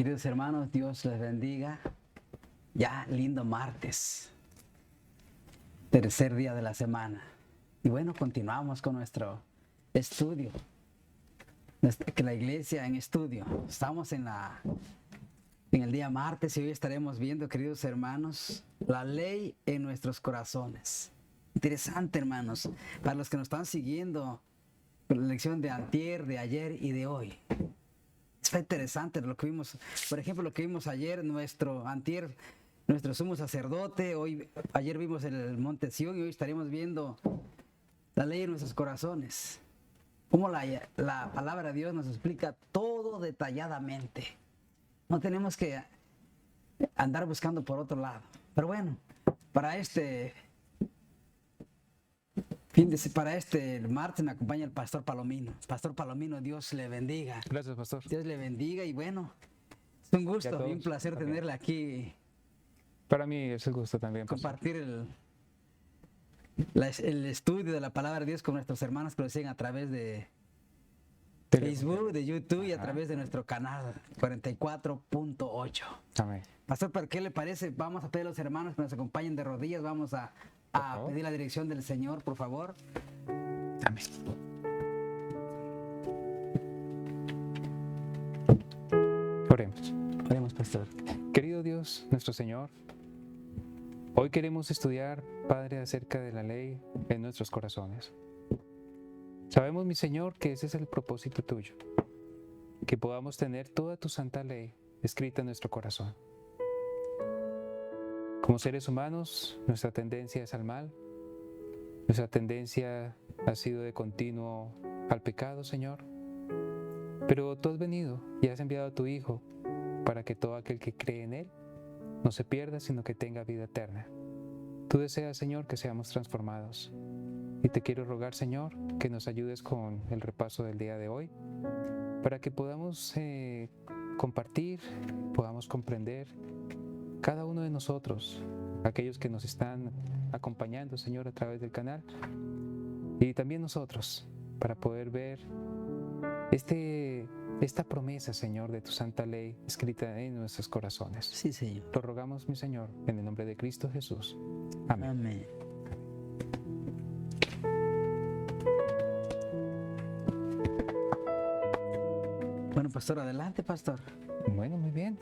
Queridos hermanos, Dios les bendiga. Ya lindo martes, tercer día de la semana. Y bueno, continuamos con nuestro estudio. Que la iglesia en estudio. Estamos en el día martes y hoy estaremos viendo, queridos hermanos, la ley en nuestros corazones. Interesante, hermanos, para los que nos están siguiendo la lección de antier, de ayer y de hoy. Está interesante lo que vimos, por ejemplo, lo que vimos ayer, nuestro sumo sacerdote, ayer vimos el Monte Sión y hoy estaremos viendo la ley en nuestros corazones. Cómo la palabra de Dios nos explica todo detalladamente. No tenemos que andar buscando por otro lado. Pero bueno, para este martes me acompaña el Pastor Palomino. Pastor Palomino, Dios le bendiga. Gracias, pastor. Dios le bendiga y bueno, es un gusto y un placer tenerle aquí. Para mí es un gusto también, pastor. Compartir el estudio de la palabra de Dios con nuestros hermanos que lo siguen a través de Facebook, de YouTube y a través de nuestro canal 44.8. Amén. Pastor, ¿para qué le parece? Vamos a pedir a los hermanos que nos acompañen de rodillas. Vamos a pedir la dirección del Señor, por favor. Amén. Oremos. Oremos, pastor. Querido Dios, nuestro Señor, hoy queremos estudiar, Padre, acerca de la ley en nuestros corazones. Sabemos, mi Señor, que ese es el propósito tuyo, que podamos tener toda tu santa ley escrita en nuestro corazón. Como seres humanos, nuestra tendencia es al mal, nuestra tendencia ha sido de continuo al pecado, Señor. Pero tú has venido y has enviado a tu Hijo para que todo aquel que cree en Él no se pierda, sino que tenga vida eterna. Tú deseas, Señor, que seamos transformados. Y te quiero rogar, Señor, que nos ayudes con el repaso del día de hoy, para que podamos compartir, podamos comprender cada uno de nosotros, aquellos que nos están acompañando, Señor, a través del canal, y también nosotros, para poder ver esta promesa, Señor, de tu santa ley escrita en nuestros corazones. Sí, Señor. Lo rogamos, mi Señor, en el nombre de Cristo Jesús. Amén. Amén. Bueno, pastor, adelante, pastor. Bueno, muy bien.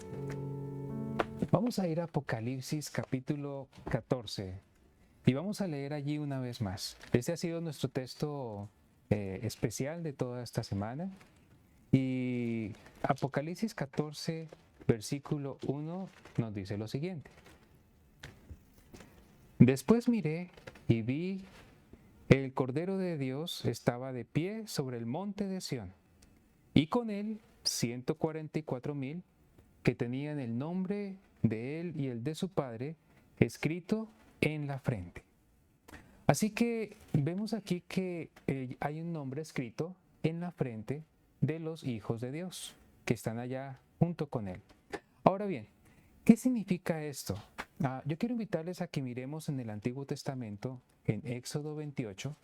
Vamos a ir a Apocalipsis capítulo 14 y vamos a leer allí una vez más. Este ha sido nuestro texto especial de toda esta semana. Y Apocalipsis 14, versículo 1 nos dice lo siguiente. Después miré y vi el Cordero de Dios estaba de pie sobre el monte de Sión, y con él 144,000 que tenían el nombre de él y el de su padre escrito en la frente. Así que vemos aquí que hay un nombre escrito en la frente de los hijos de Dios que están allá junto con él. Ahora bien, ¿qué significa esto? Yo quiero invitarles a que miremos en el Antiguo Testamento, en Éxodo 28.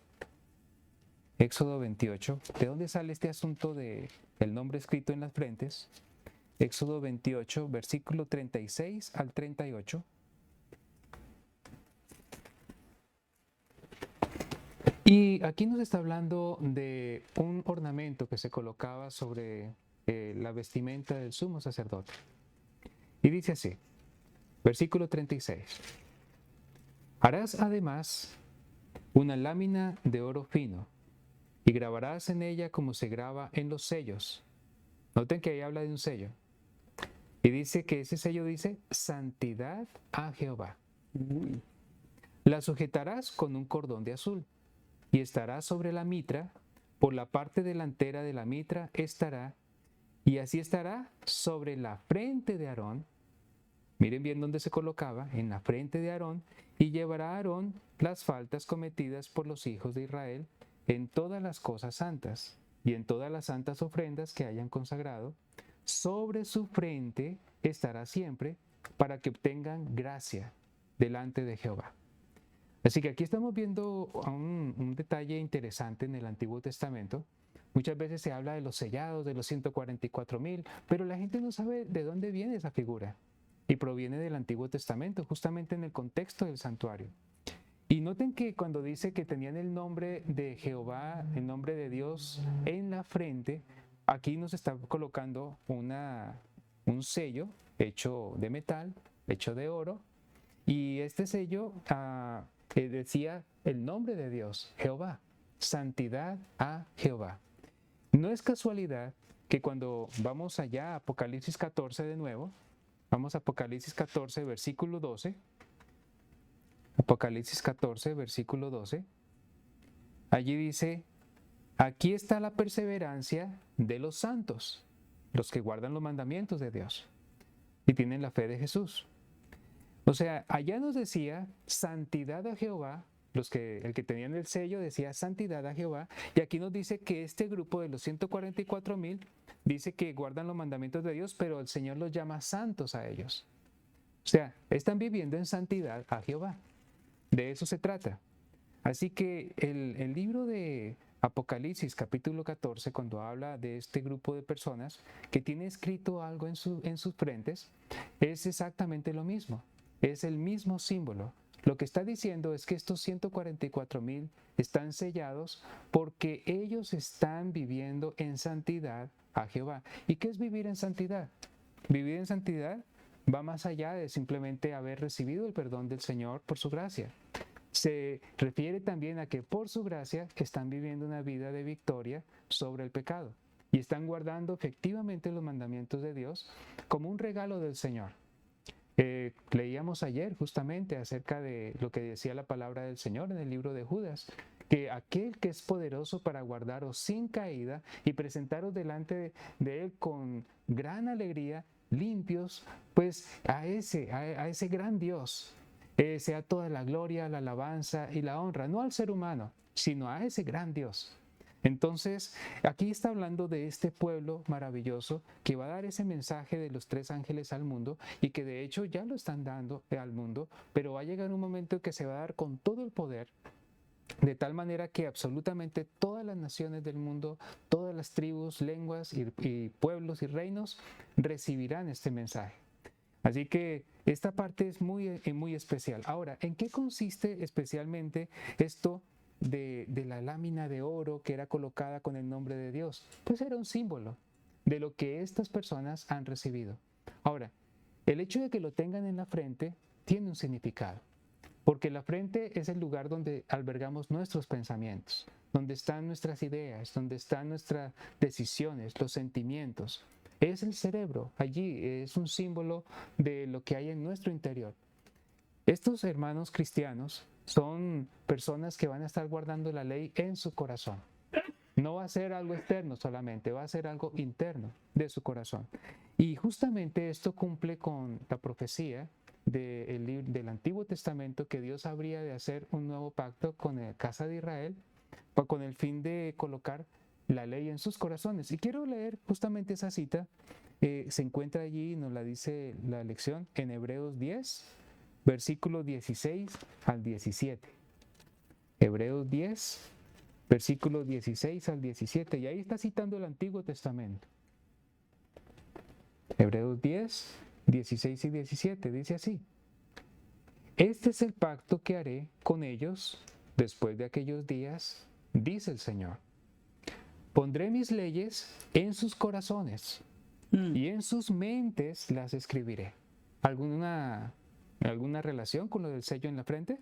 Éxodo 28, ¿de dónde sale este asunto del nombre escrito en las frentes? Éxodo 28, versículo 36 al 38. Y aquí nos está hablando de un ornamento que se colocaba sobre la vestimenta del sumo sacerdote. Y dice así, versículo 36. Harás además una lámina de oro fino y grabarás en ella como se graba en los sellos. Noten que ahí habla de un sello. Y dice que ese sello dice santidad a Jehová. La sujetarás con un cordón de azul y estará sobre la mitra, por la parte delantera de la mitra estará, y así estará sobre la frente de Aarón. Miren bien dónde se colocaba, en la frente de Aarón, y llevará a Aarón las faltas cometidas por los hijos de Israel en todas las cosas santas y en todas las santas ofrendas que hayan consagrado. Sobre su frente estará siempre, para que obtengan gracia delante de Jehová. Así que aquí estamos viendo un detalle interesante en el Antiguo Testamento, Muchas veces se habla de los sellados, de los 144,000, pero la gente no sabe de dónde viene esa figura. Y proviene del Antiguo Testamento, justamente en el contexto del santuario. Y noten que cuando dice que tenían el nombre de Jehová, el nombre de Dios en la frente, aquí nos está colocando un sello hecho de metal, hecho de oro, y este sello decía el nombre de Dios, Jehová, santidad a Jehová. No es casualidad que cuando vamos allá a Apocalipsis 14 de nuevo, vamos a Apocalipsis 14, versículo 12, Apocalipsis 14, versículo 12, allí dice, aquí está la perseverancia de los santos, los que guardan los mandamientos de Dios y tienen la fe de Jesús. O sea, allá nos decía santidad a Jehová, el que tenían el sello decía santidad a Jehová, y aquí nos dice que este grupo de los 144,000 dice que guardan los mandamientos de Dios, pero el Señor los llama santos a ellos. O sea, están viviendo en santidad a Jehová. De eso se trata. Así que el libro de Apocalipsis, capítulo 14, cuando habla de este grupo de personas que tiene escrito algo en sus frentes, es exactamente lo mismo. Es el mismo símbolo. Lo que está diciendo es que estos 144,000 están sellados porque ellos están viviendo en santidad a Jehová. ¿Y qué es vivir en santidad? Vivir en santidad va más allá de simplemente haber recibido el perdón del Señor por su gracia. Se refiere también a que por su gracia están viviendo una vida de victoria sobre el pecado y están guardando efectivamente los mandamientos de Dios como un regalo del Señor. Leíamos ayer justamente acerca de lo que decía la palabra del Señor en el libro de Judas, que aquel que es poderoso para guardaros sin caída y presentaros delante de Él con gran alegría, limpios, pues a ese gran Dios sea toda la gloria, la alabanza y la honra, no al ser humano, sino a ese gran Dios. Entonces, aquí está hablando de este pueblo maravilloso que va a dar ese mensaje de los 3 ángeles al mundo y que de hecho ya lo están dando al mundo, pero va a llegar un momento que se va a dar con todo el poder, de tal manera que absolutamente todas las naciones del mundo, todas las tribus, lenguas y pueblos y reinos recibirán este mensaje. Así que esta parte es muy, muy especial. Ahora, ¿en qué consiste especialmente esto de la lámina de oro que era colocada con el nombre de Dios? Pues era un símbolo de lo que estas personas han recibido. Ahora, el hecho de que lo tengan en la frente tiene un significado, porque la frente es el lugar donde albergamos nuestros pensamientos, donde están nuestras ideas, donde están nuestras decisiones, los sentimientos. Es el cerebro, allí es un símbolo de lo que hay en nuestro interior. Estos hermanos cristianos son personas que van a estar guardando la ley en su corazón. No va a ser algo externo solamente, va a ser algo interno de su corazón. Y justamente esto cumple con la profecía del Antiguo Testamento que Dios habría de hacer un nuevo pacto con la casa de Israel con el fin de colocar la ley en sus corazones. Y quiero leer justamente esa cita. Se encuentra allí, nos la dice la lección, en Hebreos 10, versículos 16 al 17. Hebreos 10, versículos 16 al 17. Y ahí está citando el Antiguo Testamento. Hebreos 10, 16 y 17. Dice así: Este es el pacto que haré con ellos después de aquellos días, dice el Señor. Pondré mis leyes en sus corazones y en sus mentes las escribiré. ¿Alguna relación con lo del sello en la frente?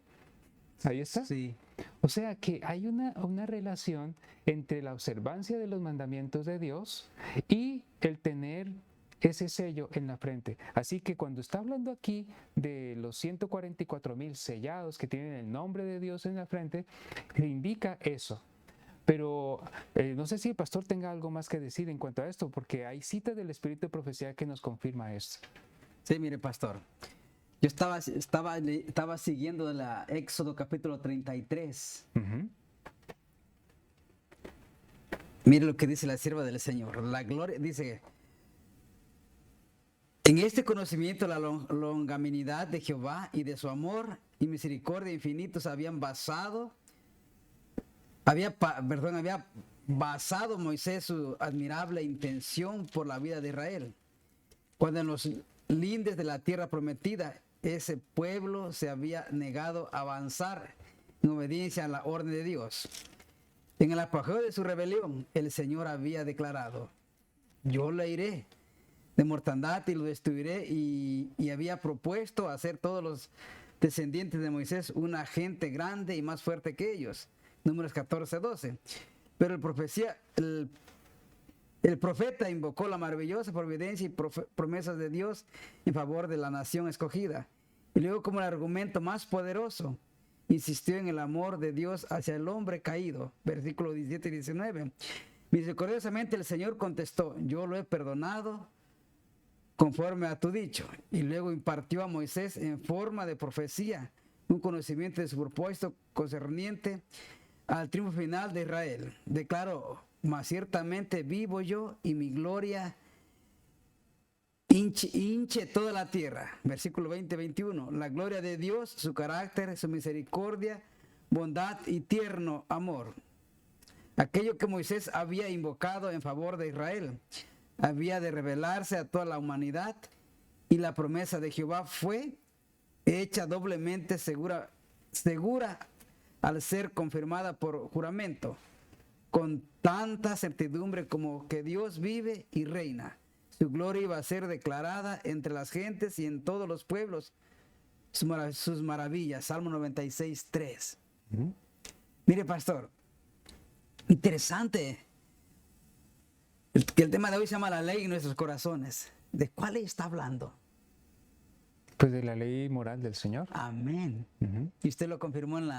Ahí está. Sí. O sea que hay una relación entre la observancia de los mandamientos de Dios y el tener ese sello en la frente. Así que cuando está hablando aquí de los 144,000 sellados que tienen el nombre de Dios en la frente, le indica eso. Pero no sé si el pastor tenga algo más que decir en cuanto a esto, porque hay citas del Espíritu de Profecía que nos confirma esto. Sí, mire, pastor. Yo estaba siguiendo la Éxodo capítulo 33. Mire lo que dice la sierva del Señor. La gloria, dice: en este conocimiento la longanimidad de Jehová y de su amor y misericordia infinitos había basado Moisés su admirable intención por la vida de Israel. Cuando en los lindes de la tierra prometida, ese pueblo se había negado a avanzar en obediencia a la orden de Dios. En el apogeo de su rebelión, el Señor había declarado: yo le iré de mortandad y lo destruiré, y había propuesto hacer todos los descendientes de Moisés una gente grande y más fuerte que ellos. Números 14:12. Pero el profeta invocó la maravillosa providencia y promesas de Dios en favor de la nación escogida. Y luego, como el argumento más poderoso, insistió en el amor de Dios hacia el hombre caído. Versículos 17 y 19. Misericordiosamente el Señor contestó: yo lo he perdonado conforme a tu dicho. Y luego impartió a Moisés en forma de profecía un conocimiento de su propósito concerniente al triunfo final de Israel. Declaró: mas ciertamente vivo yo y mi gloria hinche toda la tierra. Versículo 20-21. La gloria de Dios, su carácter, su misericordia, bondad y tierno amor. Aquello que Moisés había invocado en favor de Israel había de revelarse a toda la humanidad, y la promesa de Jehová fue hecha doblemente segura al ser confirmada por juramento, con tanta certidumbre como que Dios vive y reina. Su gloria iba a ser declarada entre las gentes y en todos los pueblos, sus maravillas. Salmo 96:3. Mire, pastor, interesante que el tema de hoy se llama la ley en nuestros corazones. ¿De cuál ley está hablando? Pues de la ley moral del Señor. Amén. Y usted lo confirmó en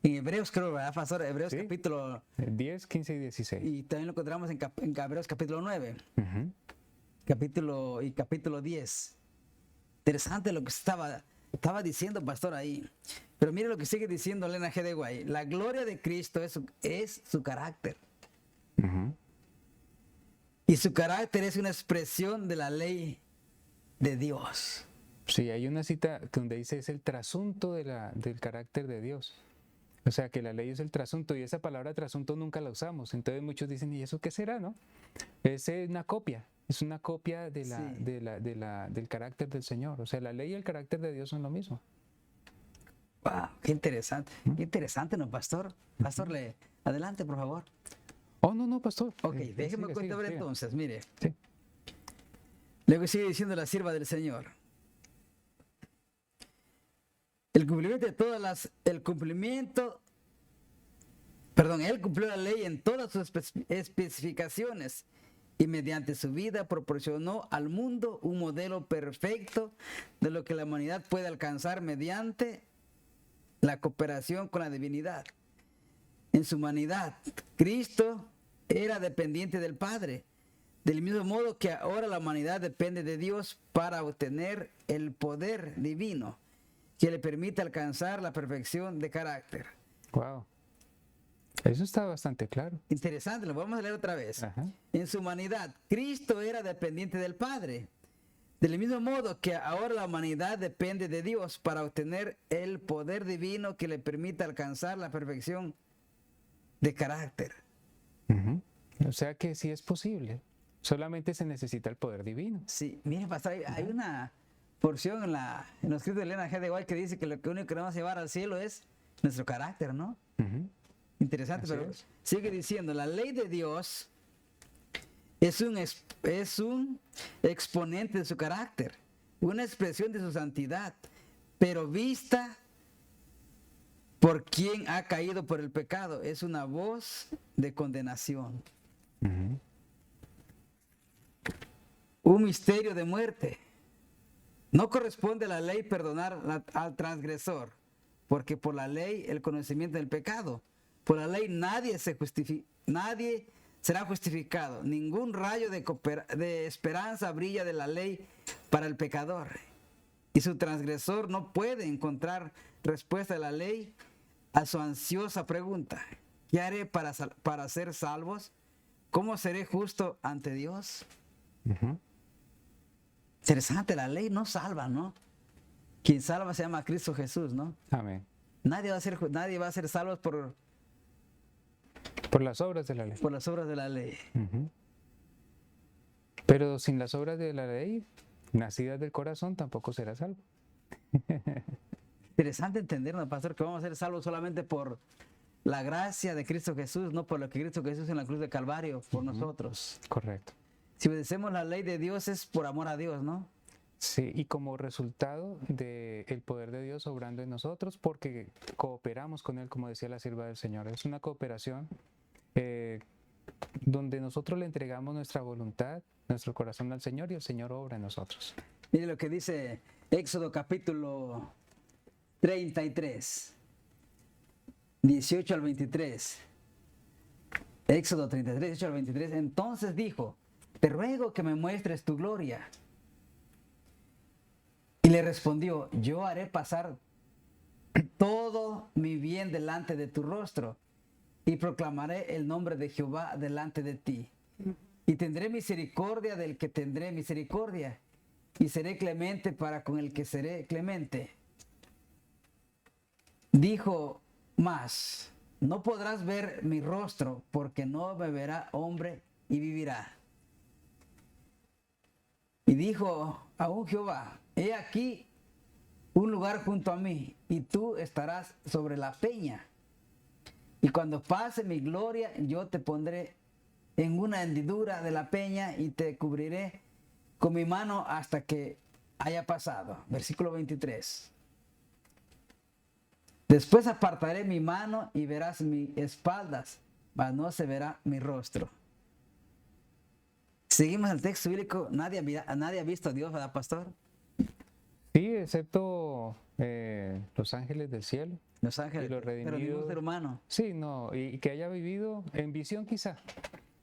Hebreos, creo, ¿verdad, pastor? Hebreos, sí, capítulo 10, 15 y 16. Y también lo encontramos en Hebreos capítulo 9. Capítulo 10. Interesante lo que estaba diciendo, pastor, ahí. Pero mire lo que sigue diciendo Elena G. de White. La gloria de Cristo es su carácter. Y su carácter es una expresión de la ley de Dios. Sí, hay una cita donde dice: es el trasunto del carácter de Dios. O sea, que la ley es el trasunto, y esa palabra trasunto nunca la usamos. Entonces muchos dicen: ¿y eso qué será, no? Es una copia del carácter del Señor. O sea, la ley y el carácter de Dios son lo mismo. Wow, qué interesante. Qué interesante, ¿no, pastor? Pastor, adelante, por favor. Oh, no, pastor. Ok, déjeme contar entonces, mire. Sí. Luego sigue diciendo la sierva del Señor: él cumplió la ley en todas sus especificaciones, y mediante su vida proporcionó al mundo un modelo perfecto de lo que la humanidad puede alcanzar mediante la cooperación con la divinidad. En su humanidad, Cristo era dependiente del Padre, del mismo modo que ahora la humanidad depende de Dios para obtener el poder divino que le permite alcanzar la perfección de carácter. Wow. Eso está bastante claro. Interesante, lo vamos a leer otra vez. Ajá. En su humanidad, Cristo era dependiente del Padre, del mismo modo que ahora la humanidad depende de Dios para obtener el poder divino que le permite alcanzar la perfección de carácter. O sea que sí es posible. Solamente se necesita el poder divino. Sí, mire, pastor, hay una porción en los escritos de Elena G. de White que dice que lo único que nos va a llevar al cielo es nuestro carácter, ¿no? Interesante, Así pero es. sigue diciendo: la ley de Dios es un exponente de su carácter, una expresión de su santidad, pero vista por quien ha caído por el pecado, es una voz de condenación. Un misterio de muerte. No corresponde a la ley perdonar al transgresor, porque por la ley el conocimiento del pecado. Por la ley nadie será justificado. Ningún rayo de esperanza brilla de la ley para el pecador. Y su transgresor no puede encontrar respuesta de la ley a su ansiosa pregunta: ¿qué haré para ser salvos? ¿Cómo seré justo ante Dios? Interesante, la ley no salva, ¿no? Quien salva se llama Cristo Jesús, ¿no? Amén. Nadie va a ser salvo Por las obras de la ley. por las obras de la ley. Ujú. Pero sin las obras de la ley, nacidas del corazón, tampoco será salvo. Interesante entender, ¿no, pastor? Que vamos a ser salvos solamente por la gracia de Cristo Jesús, no por lo que Cristo Jesús en la cruz de Calvario por nosotros. Correcto. Si obedecemos la ley de Dios es por amor a Dios, ¿no? Sí, y como resultado del poder de Dios obrando en nosotros, porque cooperamos con Él, como decía la sierva del Señor. Es una cooperación donde nosotros le entregamos nuestra voluntad, nuestro corazón al Señor y el Señor obra en nosotros. Mire lo que dice Éxodo capítulo 33, 18 al 23. Éxodo 33, 18 al 23. Entonces dijo, te ruego que me muestres tu gloria. Y le respondió, yo haré pasar todo mi bien delante de tu rostro y proclamaré el nombre de Jehová delante de ti. Y tendré misericordia del que tendré misericordia y seré clemente para con el que seré clemente. Dijo más, no podrás ver mi rostro porque no me verá hombre y vivirá. Y dijo aún Jehová, he aquí un lugar junto a mí y tú estarás sobre la peña. Y cuando pase mi gloria, yo te pondré en una hendidura de la peña y te cubriré con mi mano hasta que haya pasado. Versículo 23. Después apartaré mi mano y verás mis espaldas, mas no se verá mi rostro. Seguimos el texto bíblico. Nadie ha visto a Dios, ¿verdad, pastor? Sí, excepto los ángeles del cielo. Los ángeles, Y los pero ningún redimidos. ser humano. Sí, no, y que haya vivido en visión quizá,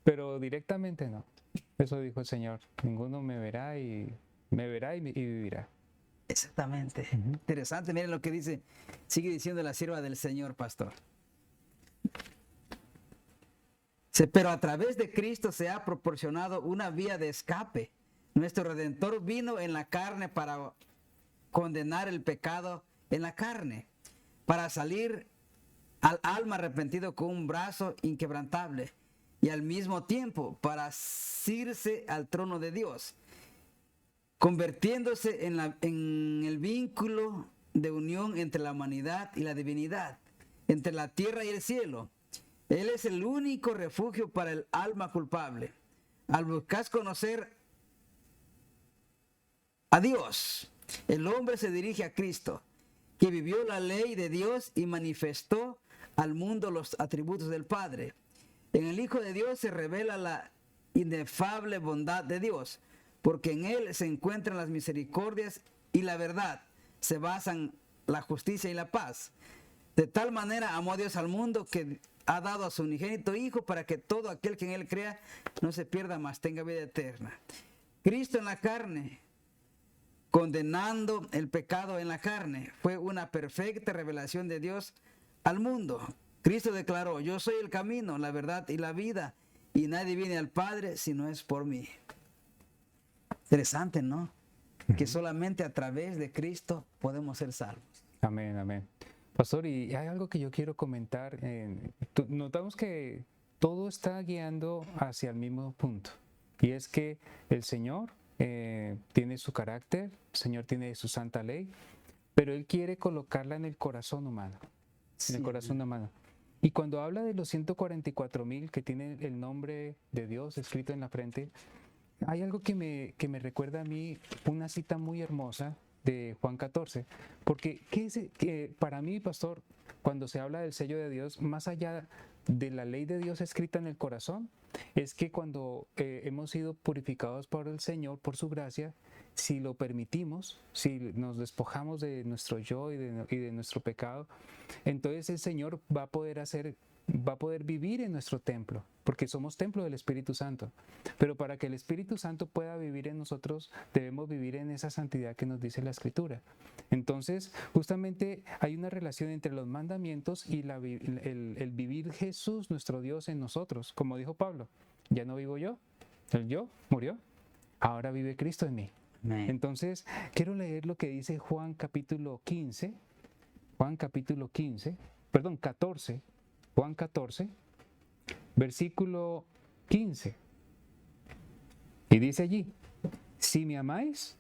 pero directamente no. Eso dijo el Señor, ninguno me verá y vivirá. Exactamente. Interesante, miren lo que dice, sigue diciendo la sierva del Señor, pastor. Pero a través de Cristo se ha proporcionado una vía de escape. Nuestro Redentor vino en la carne para condenar el pecado en la carne, para salir al alma arrepentido con un brazo inquebrantable y al mismo tiempo para asirse al trono de Dios, convirtiéndose en el vínculo de unión entre la humanidad y la divinidad, entre la tierra y el cielo. Él es el único refugio para el alma culpable. Al buscar conocer a Dios, el hombre se dirige a Cristo, que vivió la ley de Dios y manifestó al mundo los atributos del Padre. En el Hijo de Dios se revela la inefable bondad de Dios, porque en Él se encuentran las misericordias y la verdad, se basan la justicia y la paz. De tal manera amó Dios al mundo que ha dado a su unigénito Hijo para que todo aquel que en Él crea no se pierda, mas tenga vida eterna. Cristo en la carne, condenando el pecado en la carne, fue una perfecta revelación de Dios al mundo. Cristo declaró, yo soy el camino, la verdad y la vida, y nadie viene al Padre si no es por mí. Interesante, ¿no? Que solamente a través de Cristo podemos ser salvos. Amén, amén. Pastor, y hay algo que yo quiero comentar. Notamos que todo está guiando hacia el mismo punto, y es que el Señor tiene su carácter, el Señor tiene su santa ley, pero Él quiere colocarla en el corazón humano, en el corazón humano. Y cuando habla de los 144,000 que tienen el nombre de Dios escrito en la frente, hay algo que me recuerda a mí una cita muy hermosa de Juan 14, porque para mí, pastor, cuando se habla del sello de Dios, más allá de la ley de Dios escrita en el corazón, es que cuando hemos sido purificados por el Señor, por su gracia, si lo permitimos, si nos despojamos de nuestro yo y de nuestro pecado, entonces el Señor va a poder vivir en nuestro templo, porque somos templo del Espíritu Santo. Pero para que el Espíritu Santo pueda vivir en nosotros, debemos vivir en esa santidad que nos dice la Escritura. Entonces, justamente hay una relación entre los mandamientos y el vivir Jesús, nuestro Dios, en nosotros. Como dijo Pablo, ya no vivo yo, el yo murió, ahora vive Cristo en mí. Amén. Entonces, quiero leer lo que dice Juan capítulo 14, Juan versículo 15. Y dice allí, si me amáis,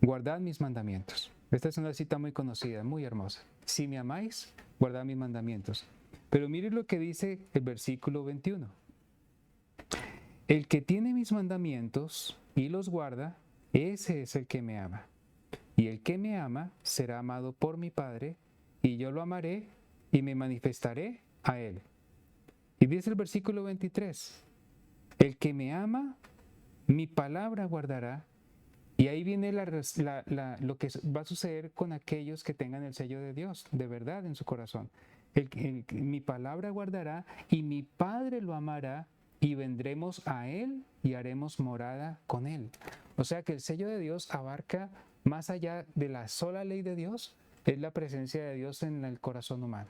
guardad mis mandamientos. Esta es una cita muy conocida, muy hermosa. Si me amáis, guardad mis mandamientos. Pero mire lo que dice el versículo 21. El que tiene mis mandamientos y los guarda, ese es el que me ama. Y el que me ama será amado por mi Padre, y yo lo amaré y me manifestaré a él. Y dice el versículo 23, el que me ama, mi palabra guardará. Y ahí viene lo que va a suceder con aquellos que tengan el sello de Dios, de verdad en su corazón. Mi palabra guardará y mi Padre lo amará y vendremos a Él y haremos morada con Él. O sea que el sello de Dios abarca más allá de la sola ley de Dios, es la presencia de Dios en el corazón humano.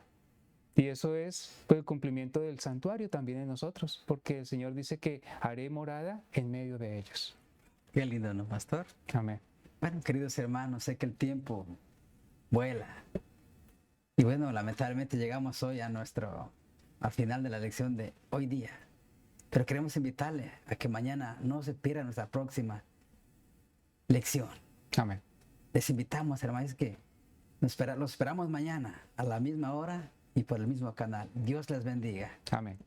Y eso es pues, el cumplimiento del santuario también en nosotros, porque el Señor dice que haré morada en medio de ellos. Qué lindo, ¿no, pastor? Amén. Bueno, queridos hermanos, sé que el tiempo vuela. Y bueno, lamentablemente llegamos hoy al final de la lección de hoy día. Pero queremos invitarle a que mañana no se pierda nuestra próxima lección. Amén. Les invitamos, hermanos, que los esperamos mañana a la misma hora y por el mismo canal. Dios les bendiga. Amén.